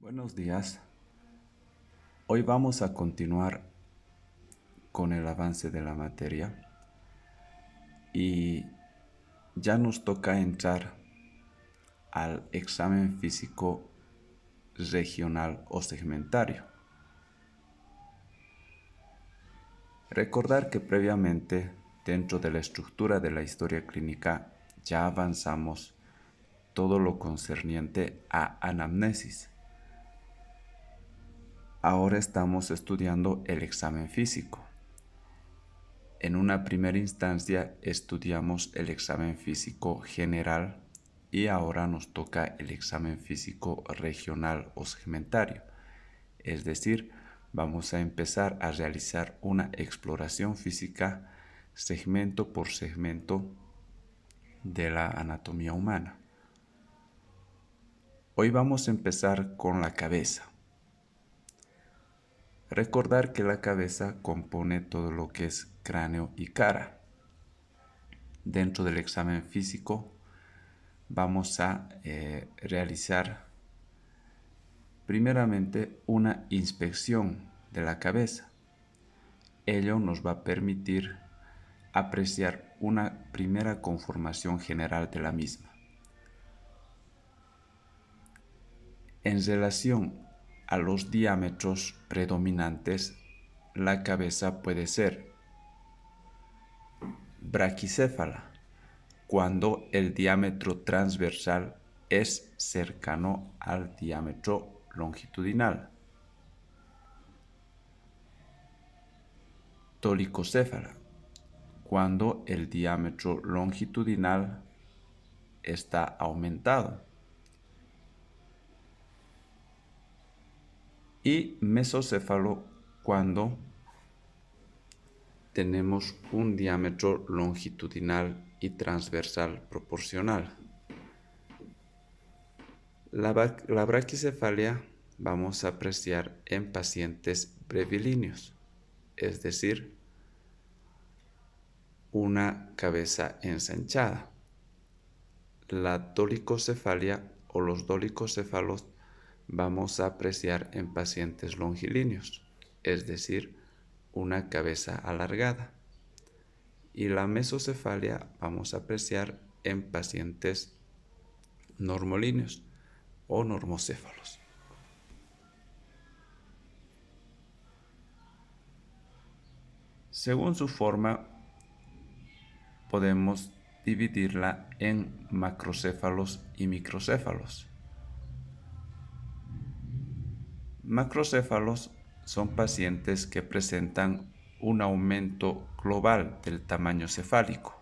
Buenos días. Hoy vamos a continuar con el avance de la materia y ya nos toca entrar al examen físico regional o segmentario. Recordar que previamente, dentro de la estructura de la historia clínica, ya avanzamos todo lo concerniente a anamnesis. Ahora estamos estudiando el examen físico. En una primera instancia estudiamos el examen físico general y ahora nos toca el examen físico regional o segmentario. Es decir, vamos a empezar a realizar una exploración física segmento por segmento de la anatomía humana. Hoy vamos a empezar con la cabeza. Recordar que la cabeza compone todo lo que es cráneo y cara. Dentro del examen físico vamos a realizar primeramente una inspección de la cabeza. Ello nos va a permitir apreciar una primera conformación general de la misma. En relación a los diámetros predominantes, la cabeza puede ser braquicéfala, cuando el diámetro transversal es cercano al diámetro longitudinal. Dolicocéfala, cuando el diámetro longitudinal está aumentado. Y mesocéfalo, cuando tenemos un diámetro longitudinal y transversal proporcional. La braquicefalia vamos a apreciar en pacientes brevilíneos, es decir, una cabeza ensanchada. La dolicocefalia o los dolicocefalos vamos a apreciar en pacientes longilíneos, es decir, una cabeza alargada. Y la mesocefalia vamos a apreciar en pacientes normolíneos o normocéfalos. Según su forma, podemos dividirla en macrocéfalos y microcéfalos. Macrocéfalos son pacientes que presentan un aumento global del tamaño cefálico.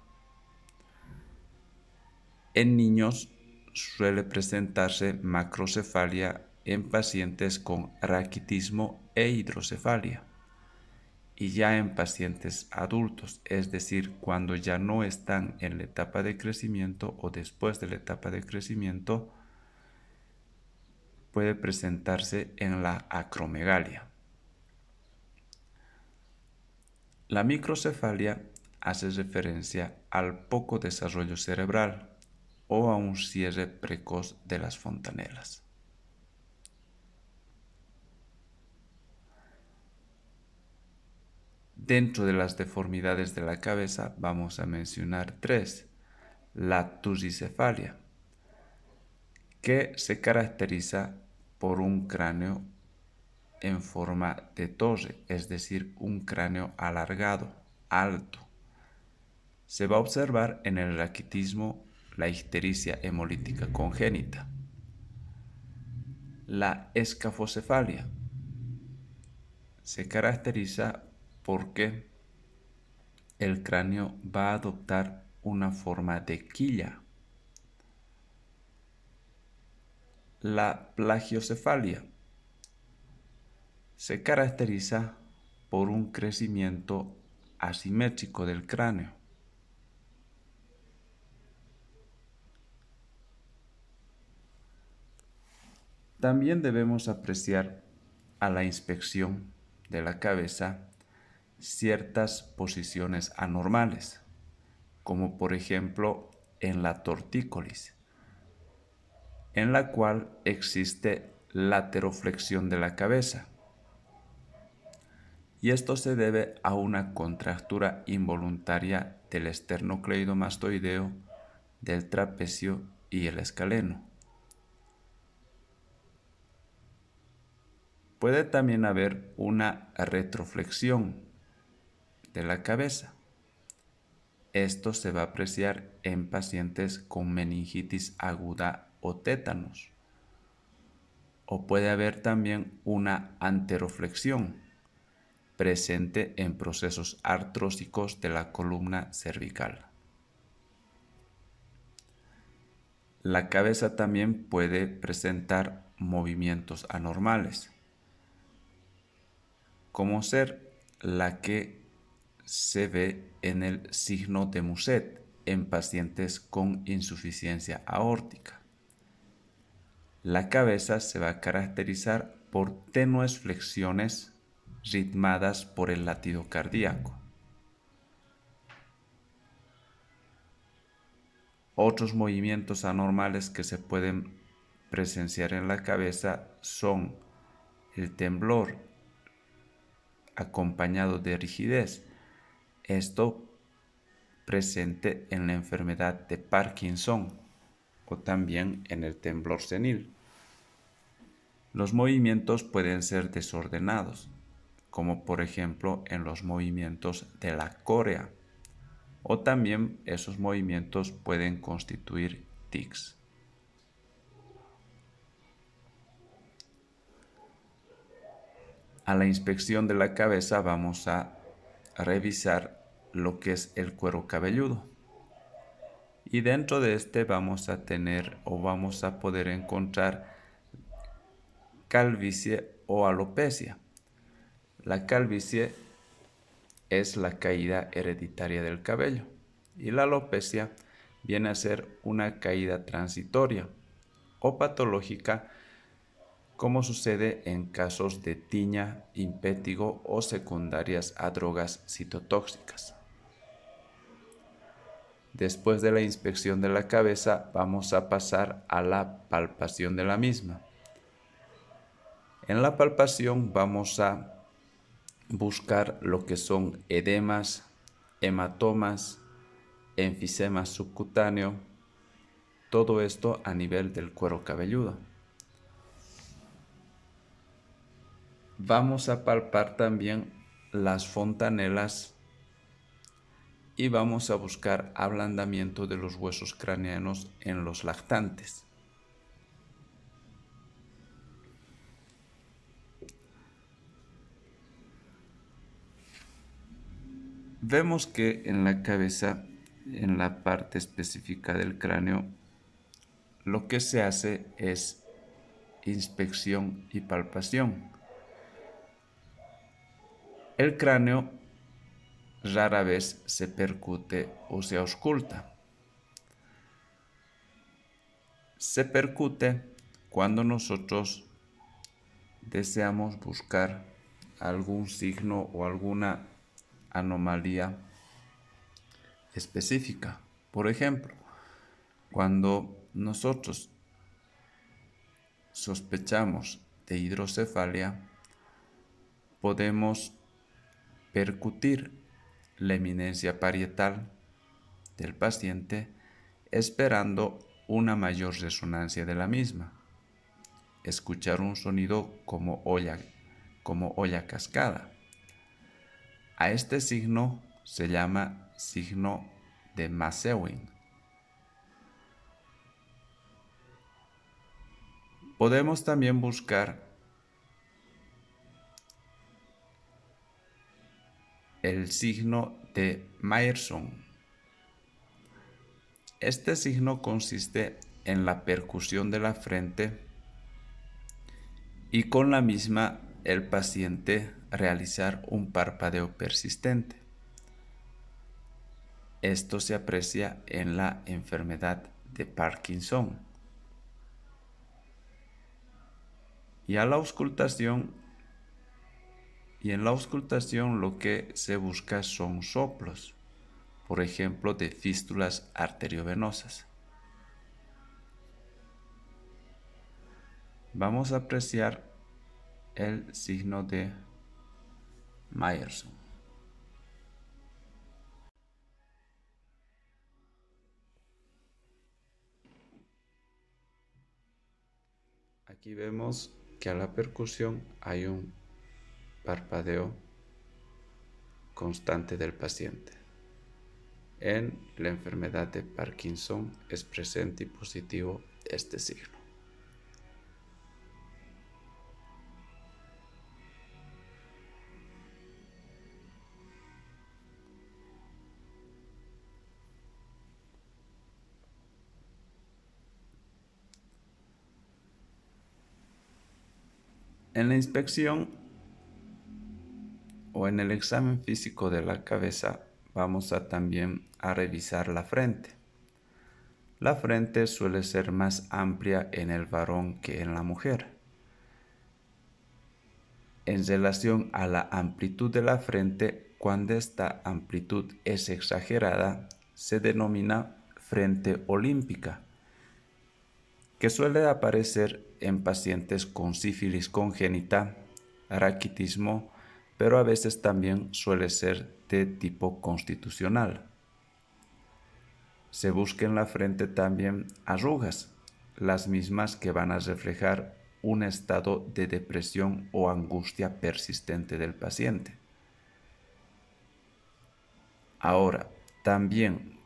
En niños suele presentarse macrocefalia en pacientes con raquitismo e hidrocefalia. Y ya en pacientes adultos, es decir, cuando ya no están en la etapa de crecimiento o después de la etapa de crecimiento, puede presentarse en la acromegalia. La microcefalia hace referencia al poco desarrollo cerebral o a un cierre precoz de las fontanelas. Dentro de las deformidades de la cabeza vamos a mencionar tres. La turricefalia, que se caracteriza por un cráneo en forma de torre, es decir, un cráneo alargado, alto. Se va a observar en el raquitismo la ictericia hemolítica congénita. La escafocefalia se caracteriza porque el cráneo va a adoptar una forma de quilla. La plagiocefalia se caracteriza por un crecimiento asimétrico del cráneo. También debemos apreciar a la inspección de la cabeza ciertas posiciones anormales, como por ejemplo en la tortícolis, en la cual existe lateroflexión de la cabeza. Y esto se debe a una contractura involuntaria del esternocleidomastoideo, del trapecio y el escaleno. Puede también haber una retroflexión de la cabeza. Esto se va a apreciar en pacientes con meningitis aguda o tétanos. O puede haber también una anteroflexión presente en procesos artrósicos de la columna cervical. La cabeza también puede presentar movimientos anormales, como ser la que se ve en el signo de Muset en pacientes con insuficiencia aórtica. La cabeza se va a caracterizar por tenues flexiones ritmadas por el latido cardíaco. Otros movimientos anormales que se pueden presenciar en la cabeza son el temblor acompañado de rigidez. Esto presente en la enfermedad de Parkinson o también en el temblor senil. Los movimientos pueden ser desordenados, como por ejemplo en los movimientos de la córea, o también esos movimientos pueden constituir tics. A la inspección de la cabeza vamos a revisar lo que es el cuero cabelludo. Y dentro de este vamos a tener o vamos a poder encontrar calvicie o alopecia. La calvicie es la caída hereditaria del cabello y la alopecia viene a ser una caída transitoria o patológica, como sucede en casos de tiña, impétigo o secundarias a drogas citotóxicas. Después de la inspección de la cabeza, vamos a pasar a la palpación de la misma. En la palpación vamos a buscar lo que son edemas, hematomas, enfisema subcutáneo, todo esto a nivel del cuero cabelludo. Vamos a palpar también las fontanelas y vamos a buscar ablandamiento de los huesos craneanos en los lactantes. Vemos que en la cabeza, en la parte específica del cráneo, lo que se hace es inspección y palpación. El cráneo rara vez se percute o se ausculta. Se percute cuando nosotros deseamos buscar algún signo o alguna anomalía específica. Por ejemplo, cuando nosotros sospechamos de hidrocefalia, podemos percutir la eminencia parietal del paciente esperando una mayor resonancia de la misma. Escuchar un sonido como olla cascada. A este signo se llama signo de Massewin. Podemos también buscar el signo de Meyerson. Este signo consiste en la percusión de la frente y con la misma el paciente realizar un parpadeo persistente. Esto se aprecia en la enfermedad de Parkinson. Y en la auscultación lo que se busca son soplos, por ejemplo, de fístulas arteriovenosas. vamos a apreciar el signo de Myerson. Aquí vemos que a la percusión hay un parpadeo constante del paciente. En la enfermedad de Parkinson es presente y positivo este signo. En la inspección o en el examen físico de la cabeza vamos a también a revisar la frente. La frente suele ser más amplia en el varón que en la mujer. En relación a la amplitud de la frente, cuando esta amplitud es exagerada, se denomina frente olímpica, que suele aparecer en pacientes con sífilis congénita, raquitismo, pero a veces también suele ser de tipo constitucional. Se busca en la frente también arrugas, las mismas que van a reflejar un estado de depresión o angustia persistente del paciente. Ahora, también,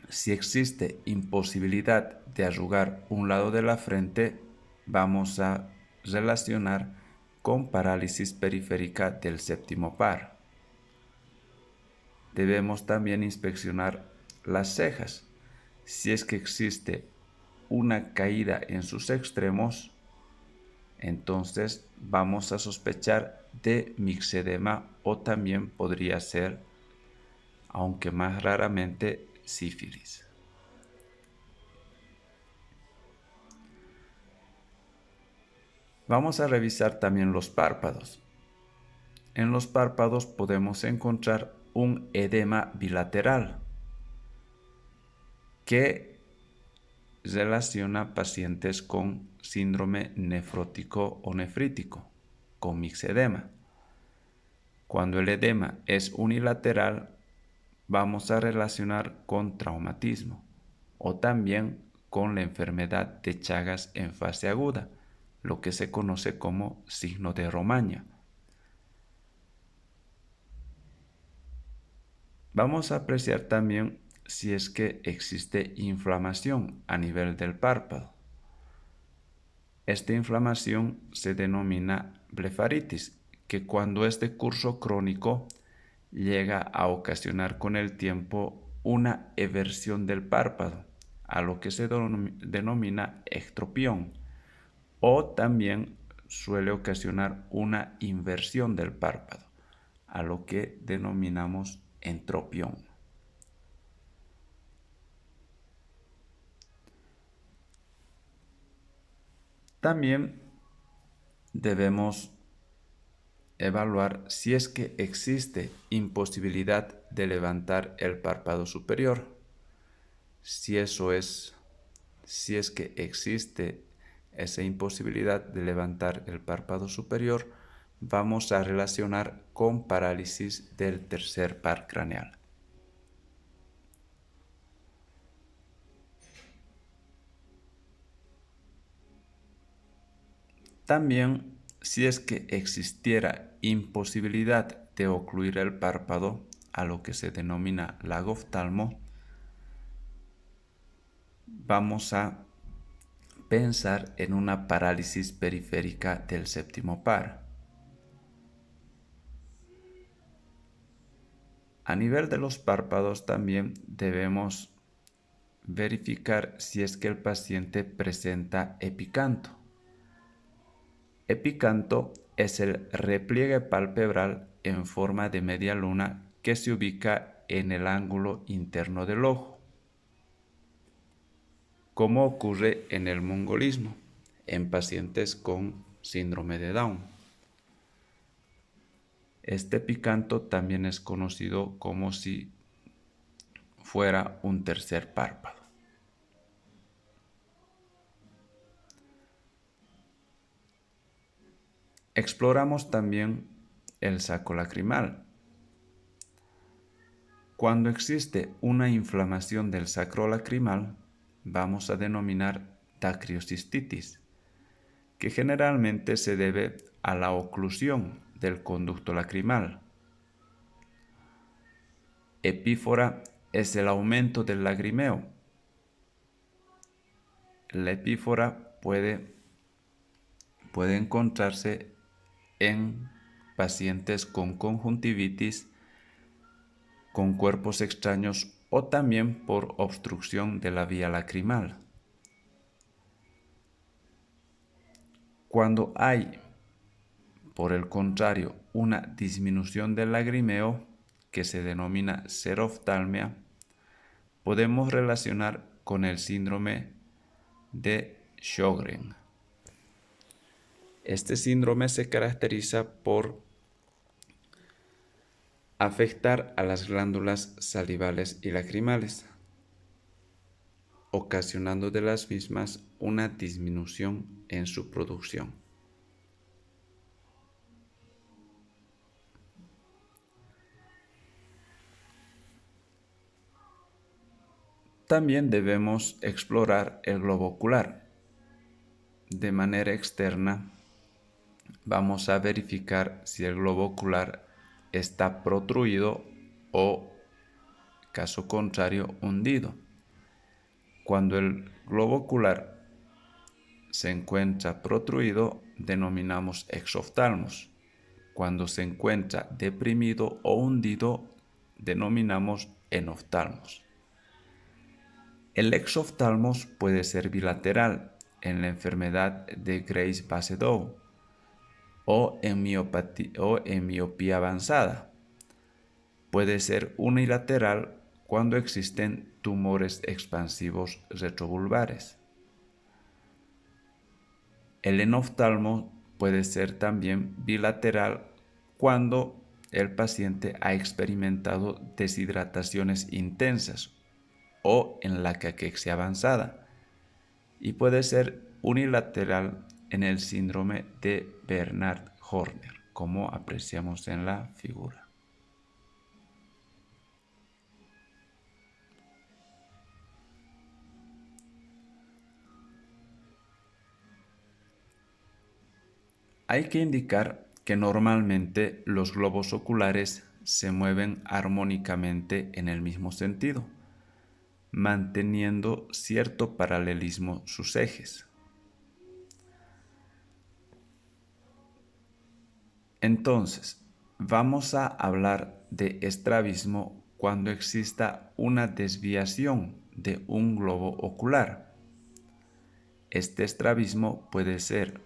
si existe imposibilidad de arrugar un lado de la frente, vamos a relacionar con parálisis periférica del séptimo par. Debemos también inspeccionar las cejas. Si es que existe una caída en sus extremos, entonces vamos a sospechar de mixedema o también podría ser, aunque más raramente, sífilis. Vamos a revisar también los párpados. En los párpados podemos encontrar un edema bilateral que relaciona pacientes con síndrome nefrótico o nefrítico, con mixedema. Cuando el edema es unilateral, vamos a relacionar con traumatismo o también con la enfermedad de Chagas en fase aguda, lo que se conoce como signo de Romaña. Vamos a apreciar también si es que existe inflamación a nivel del párpado. Esta inflamación se denomina blefaritis, que cuando es de curso crónico llega a ocasionar con el tiempo una eversión del párpado, a lo que se denomina ectropión, o también suele ocasionar una inversión del párpado, a lo que denominamos entropión. También debemos evaluar si es que existe imposibilidad de levantar el párpado superior. Si es que existe esa imposibilidad de levantar el párpado superior, vamos a relacionar con parálisis del tercer par craneal. También, si es que existiera imposibilidad de ocluir el párpado, a lo que se denomina lagoftalmo, vamos a pensar en una parálisis periférica del séptimo par. A nivel de los párpados también debemos verificar si es que el paciente presenta epicanto. Epicanto es el repliegue palpebral en forma de media luna que se ubica en el ángulo interno del ojo, como ocurre en el mongolismo, en pacientes con síndrome de Down. Este epicanto también es conocido como si fuera un tercer párpado. Exploramos también el saco lacrimal. Cuando existe una inflamación del sacro lacrimal, vamos a denominar dacriocistitis, que generalmente se debe a la oclusión del conducto lacrimal. Epífora es el aumento del lagrimeo. La epífora puede encontrarse en pacientes con conjuntivitis, con cuerpos extraños o también por obstrucción de la vía lacrimal. Cuando hay, por el contrario, una disminución del lagrimeo, que se denomina seroftalmia, podemos relacionar con el síndrome de Sjögren. Este síndrome se caracteriza por afectar a las glándulas salivales y lacrimales, ocasionando de las mismas una disminución en su producción. También debemos explorar el globo ocular. De manera externa, vamos a verificar si el globo ocular está protruido o, caso contrario, hundido. Cuando el globo ocular se encuentra protruido, denominamos exoftalmos. Cuando se encuentra deprimido o hundido, denominamos enoftalmos. El exoftalmos puede ser bilateral en la enfermedad de Graves-Basedow o en miopía avanzada. Puede ser unilateral cuando existen tumores expansivos retrovulvares. El enoftalmo puede ser también bilateral cuando el paciente ha experimentado deshidrataciones intensas o en la caquexia avanzada, y puede ser unilateral en el síndrome de Bernard-Horner, como apreciamos en la figura. Hay que indicar que normalmente los globos oculares se mueven armónicamente en el mismo sentido, manteniendo cierto paralelismo sus ejes. Entonces, vamos a hablar de estrabismo cuando exista una desviación de un globo ocular. Este estrabismo puede ser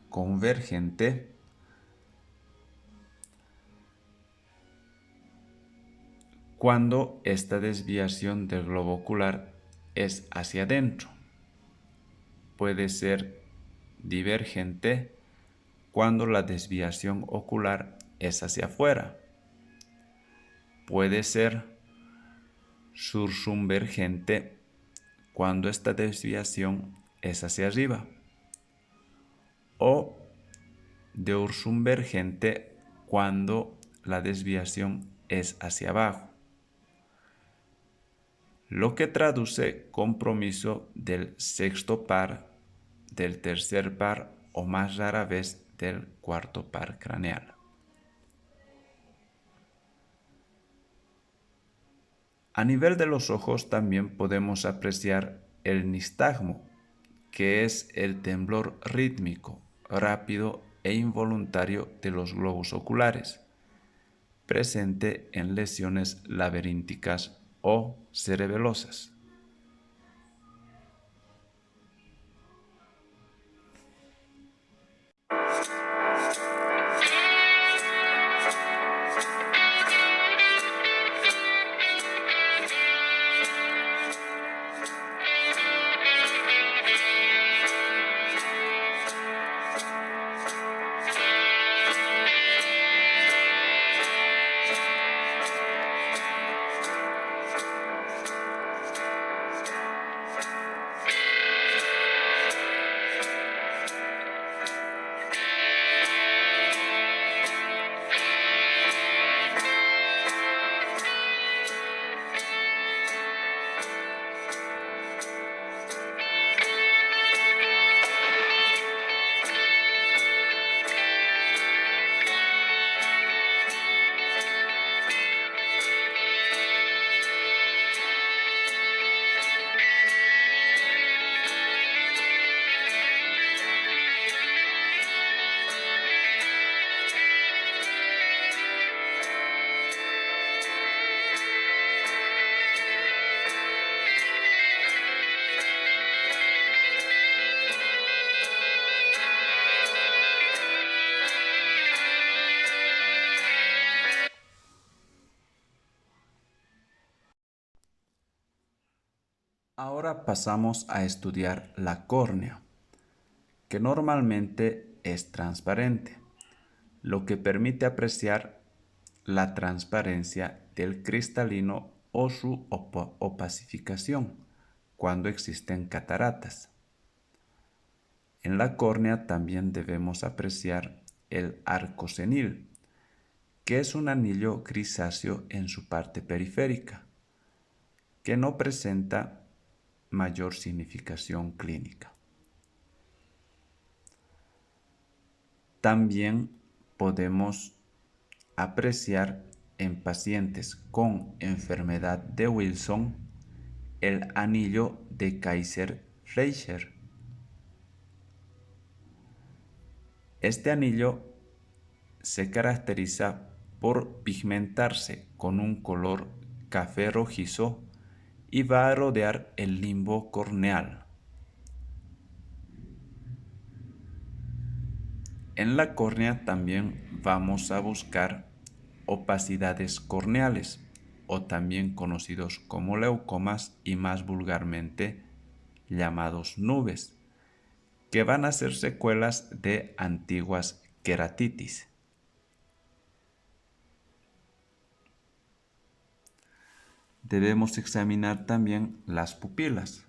convergente, cuando esta desviación del globo ocular es hacia adentro. Puede ser divergente cuando la desviación ocular es hacia afuera. Puede ser sursumbergente cuando esta desviación es hacia arriba, o deursumbergente cuando la desviación es hacia abajo, lo que traduce compromiso del sexto par, del tercer par o más rara vez del cuarto par craneal. A nivel de los ojos también podemos apreciar el nistagmo, que es el temblor rítmico, rápido e involuntario de los globos oculares, presente en lesiones laberínticas o cerebelosas. Ahora pasamos a estudiar la córnea, que normalmente es transparente, lo que permite apreciar la transparencia del cristalino o su opacificación cuando existen cataratas. En la córnea también debemos apreciar el arco senil, que es un anillo grisáceo en su parte periférica, que no presenta mayor significación clínica. También podemos apreciar en pacientes con enfermedad de Wilson el anillo de Kaiser-Fleischer. Este anillo se caracteriza por pigmentarse con un color café rojizo y va a rodear el limbo corneal. En la córnea también vamos a buscar opacidades corneales, o también conocidos como leucomas y más vulgarmente llamados nubes, que van a ser secuelas de antiguas queratitis. Debemos examinar también las pupilas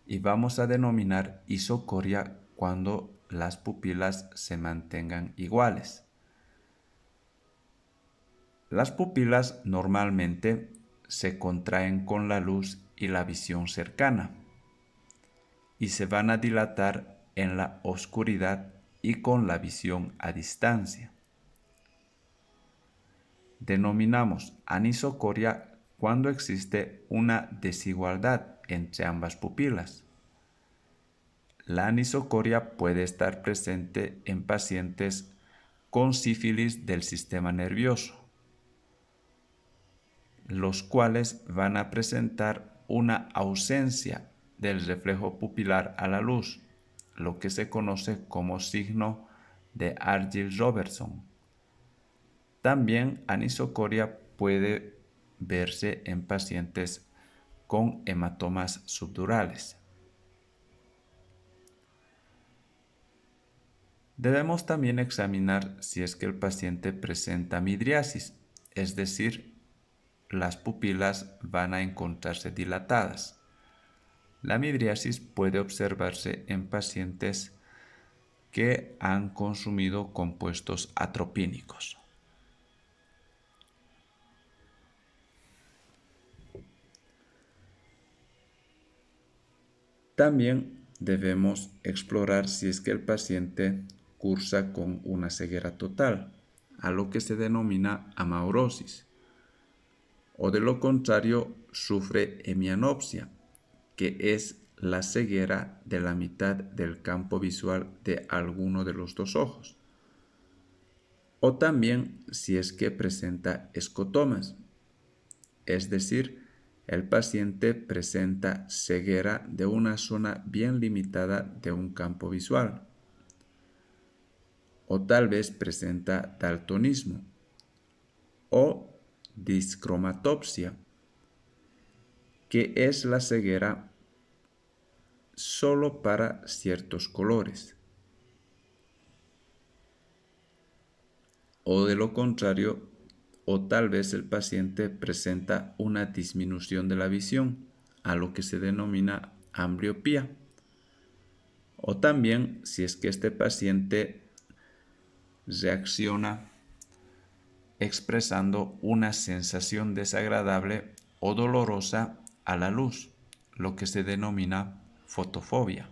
y vamos a denominar isocoria cuando las pupilas se mantengan iguales. Las pupilas normalmente se contraen con la luz y la visión cercana y se van a dilatar en la oscuridad y con la visión a distancia. Denominamos anisocoria cuando existe una desigualdad entre ambas pupilas. La anisocoria puede estar presente en pacientes con sífilis del sistema nervioso, los cuales van a presentar una ausencia del reflejo pupilar a la luz, lo que se conoce como signo de Argyll-Robertson. También anisocoria puede verse en pacientes con hematomas subdurales. Debemos también examinar si es que el paciente presenta midriasis, es decir, las pupilas van a encontrarse dilatadas. La midriasis puede observarse en pacientes que han consumido compuestos atropínicos. También debemos explorar si es que el paciente cursa con una ceguera total, a lo que se denomina amaurosis, o de lo contrario sufre hemianopsia, que es la ceguera de la mitad del campo visual de alguno de los dos ojos. O también si es que presenta escotomas, es decir, el paciente presenta ceguera de una zona bien limitada de un campo visual. O tal vez presenta daltonismo o discromatopsia, que es la ceguera solo para ciertos colores. O de lo contrario, o tal vez el paciente presenta una disminución de la visión, a lo que se denomina ambliopía. O también si es que este paciente reacciona expresando una sensación desagradable o dolorosa a la luz, lo que se denomina fotofobia.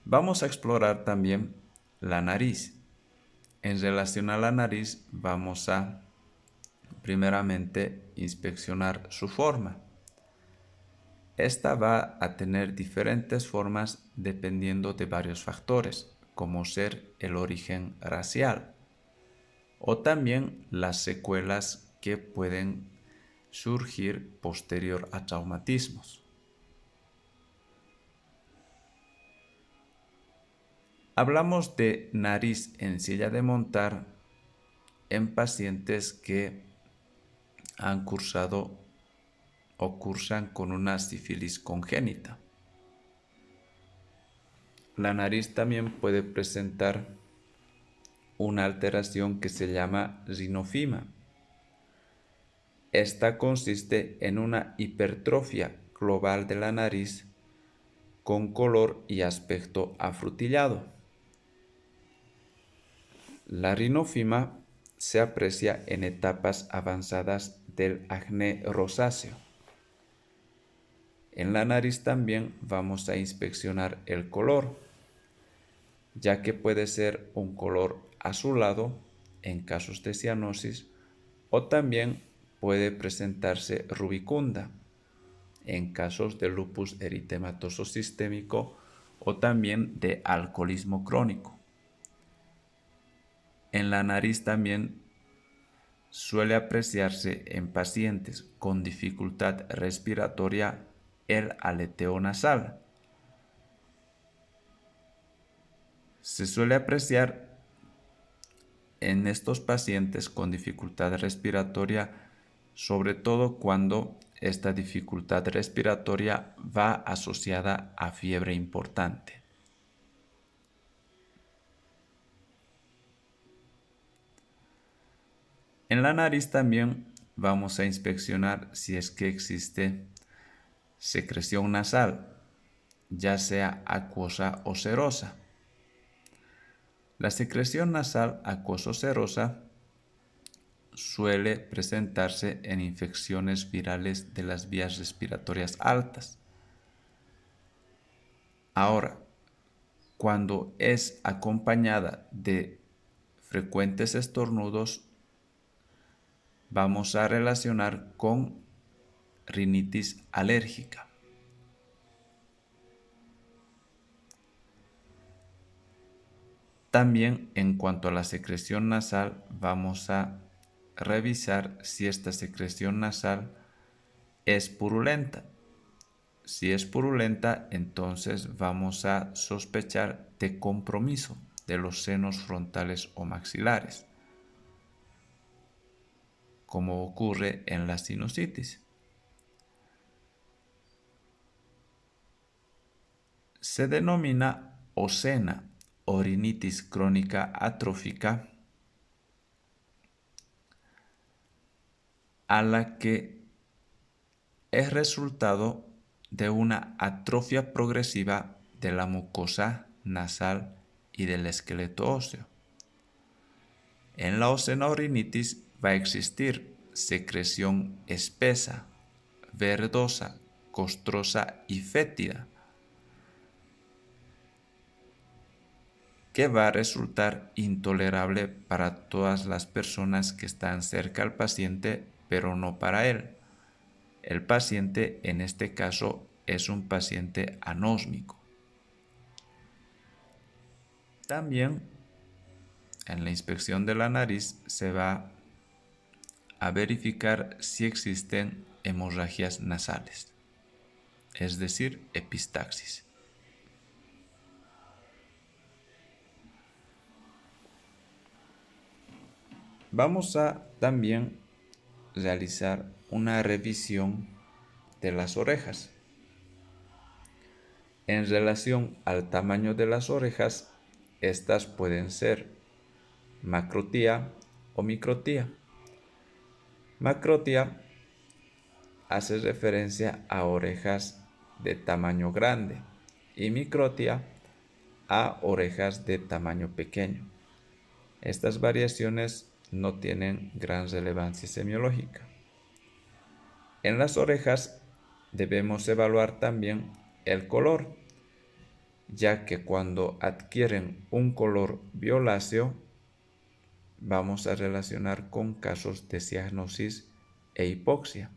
Vamos a explorar también la nariz. En relación a la nariz vamos a primeramente inspeccionar su forma. Esta va a tener diferentes formas dependiendo de varios factores, como ser el origen racial o también las secuelas que pueden surgir posterior a traumatismos. Hablamos de nariz en silla de montar en pacientes que han cursado o cursan con una sífilis congénita. La nariz también puede presentar una alteración que se llama rinofima. Esta consiste en una hipertrofia global de la nariz con color y aspecto afrutillado. La rinofima se aprecia en etapas avanzadas del acné rosáceo. En la nariz también vamos a inspeccionar el color, ya que puede ser un color azulado en casos de cianosis o también puede presentarse rubicunda en casos de lupus eritematoso sistémico o también de alcoholismo crónico. En la nariz también suele apreciarse en pacientes con dificultad respiratoria el aleteo nasal. Se suele apreciar en estos pacientes con dificultad respiratoria, sobre todo cuando esta dificultad respiratoria va asociada a fiebre importante. En la nariz también vamos a inspeccionar si es que existe secreción nasal, ya sea acuosa o serosa. La secreción nasal acuoso-serosa suele presentarse en infecciones virales de las vías respiratorias altas. Ahora, cuando es acompañada de frecuentes estornudos, vamos a relacionar con rinitis alérgica. También en cuanto a la secreción nasal, vamos a revisar si esta secreción nasal es purulenta. Si es purulenta, entonces vamos a sospechar de compromiso de los senos frontales o maxilares, como ocurre en la sinusitis. Se denomina ocena o rinitis crónica atrófica a la que es resultado de una atrofia progresiva de la mucosa nasal y del esqueleto óseo. En la ocenorinitis va a existir secreción espesa, verdosa, costrosa y fétida, que va a resultar intolerable para todas las personas que están cerca al paciente, pero no para él. El paciente en este caso es un paciente anósmico. También en la inspección de la nariz se va a verificar si existen hemorragias nasales, es decir, epistaxis. Vamos a también realizar una revisión de las orejas. En relación al tamaño de las orejas, estas pueden ser macrotía o microtía. Macrotía hace referencia a orejas de tamaño grande y microtía a orejas de tamaño pequeño. Estas variaciones no tienen gran relevancia semiológica. En las orejas debemos evaluar también el color, ya que cuando adquieren un color violáceo, vamos a relacionar con casos de cianosis e hipoxia.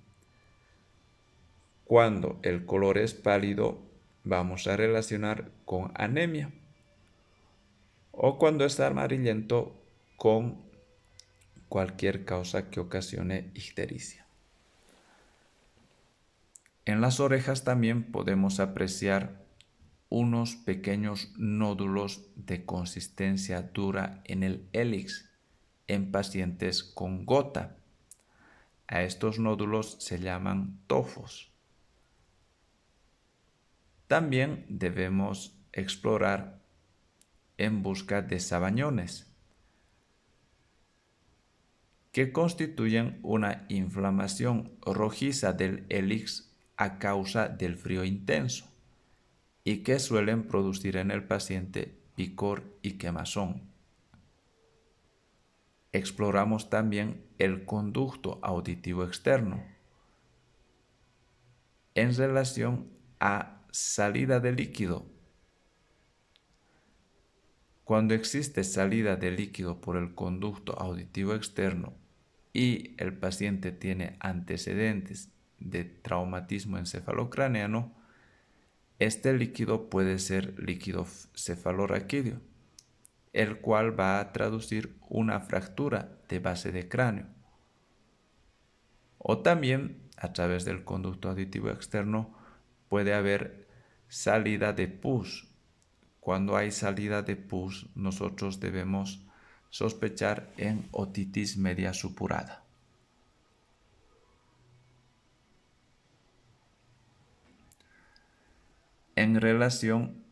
Cuando el color es pálido, vamos a relacionar con anemia. O cuando está amarillento, con cualquier causa que ocasione ictericia. En las orejas también podemos apreciar unos pequeños nódulos de consistencia dura en el hélix, en pacientes con gota. A estos nódulos se llaman tofos. También debemos explorar en busca de sabañones, que constituyen una inflamación rojiza del hélix a causa del frío intenso y que suelen producir en el paciente picor y quemazón. Exploramos también el conducto auditivo externo en relación a salida de líquido. Cuando existe salida de líquido por el conducto auditivo externo y el paciente tiene antecedentes de traumatismo encefalocraneano, este líquido puede ser líquido cefalorraquídeo, el cual va a traducir una fractura de base de cráneo. O también, a través del conducto auditivo externo, puede haber salida de pus. Cuando hay salida de pus, nosotros debemos sospechar en otitis media supurada. En relación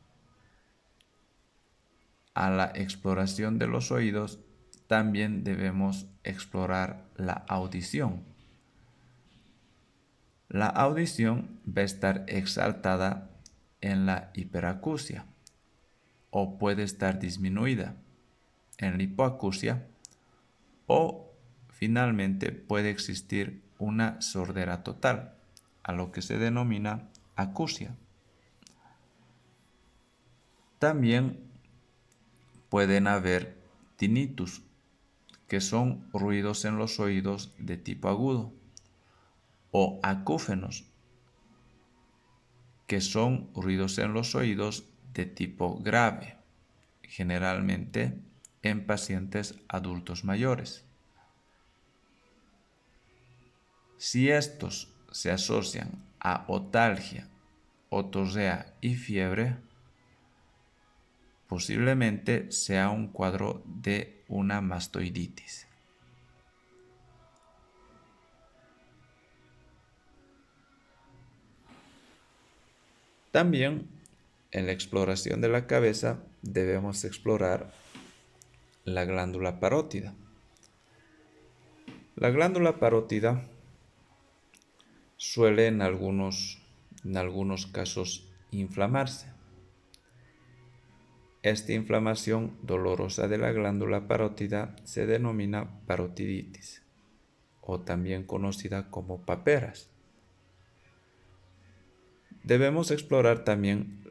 a la exploración de los oídos, también debemos explorar la audición. La audición va a estar exaltada en la hiperacusia o puede estar disminuida en la hipoacusia, o finalmente puede existir una sordera total, a lo que se denomina acusia. También pueden haber tinnitus, que son ruidos en los oídos de tipo agudo, o acúfenos, que son ruidos en los oídos de tipo grave, generalmente en pacientes adultos mayores. Si estos se asocian a otalgia, otorrea y fiebre, posiblemente sea un cuadro de una mastoiditis. También en la exploración de la cabeza debemos explorar la glándula parótida. La glándula parótida suele en algunos casos inflamarse. Esta inflamación dolorosa de la glándula parótida se denomina parotiditis, o también conocida como paperas. Debemos explorar también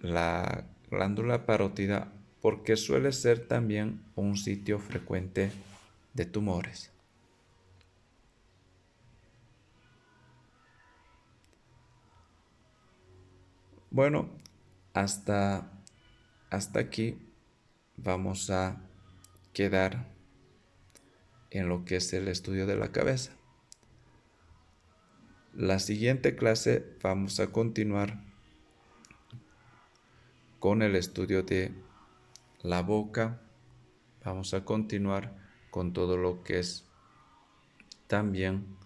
la glándula parótida porque suele ser también un sitio frecuente de tumores. Bueno, hasta aquí vamos a quedar en lo que es el estudio de la cabeza. La siguiente clase vamos a continuar con el estudio de la boca. Vamos a continuar con todo lo que es también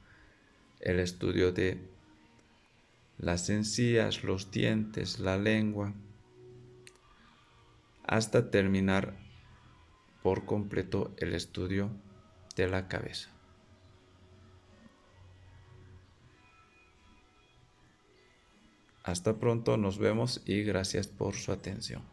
el estudio de las encías, los dientes, la lengua, hasta terminar por completo el estudio de la cabeza. Hasta pronto, nos vemos y gracias por su atención.